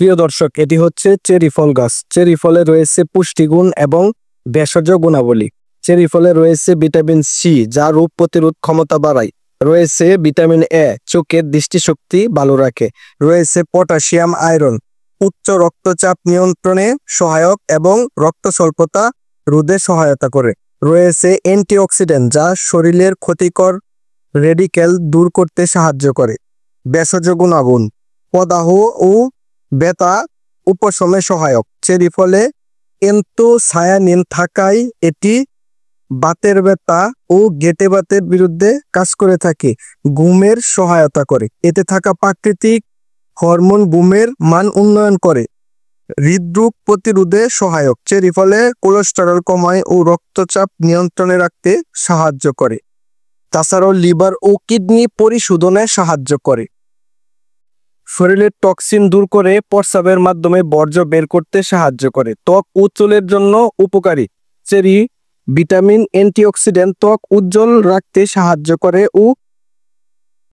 প্রিয় দর্শক, এটি হচ্ছে চেরি ফল গাছ। চেরি ফলে রয়েছে পুষ্টিগুণ এবং ভেষজ গুণাবলী। চেরি ফলে রয়েছে ভিটামিন সি, যা রোগ প্রতিরোধ ক্ষমতা বাড়ায়। রয়েছে ভিটামিন এ, চোখের দৃষ্টিশক্তি ভালো রাখে। রয়েছে পটাশিয়াম, আয়রন, উচ্চ রক্তচাপ নিয়ন্ত্রণে সহায়ক এবং রক্ত স্বল্পতা রোধে সহায়তা করে। রয়েছে অ্যান্টিঅক্সিডেন্ট, যা শরীরের ক্ষতিকর রেডিক্যাল দূর করতে সাহায্য করে। ভেষজ গুণাগুণ: প্রদাহ ও ব্যথা উপশমে সহায়ক। চেরি ফলে অ্যান্থোসায়ানিন থাকায় এটি বাতের ব্যথা ও গেঁটে বাতের বিরুদ্ধে কাজ করে থাকে। ঘুমের সহায়তা করে। এতে থাকা প্রাকৃতিক হরমোন ঘুমের মান উন্নয়ন করে। হৃদরোগ প্রতিরোধে সহায়ক। চেরি ফলে কোলেস্টেরল কমায় ও রক্তচাপ নিয়ন্ত্রণে রাখতে সাহায্য করে। তাছাড়াও লিভার ও কিডনি পরিশোধনে সাহায্য করে। শরীরের টক্সিন দূর করে প্রস্রাবের মাধ্যমে বর্জ্য বের করতে সাহায্য করে। ত্বক ও চুলের জন্য উপকারী। চেরি ভিটামিন, অ্যান্টিঅক্সিডেন্ট ত্বক উজ্জ্বল রাখতে সাহায্য করে ও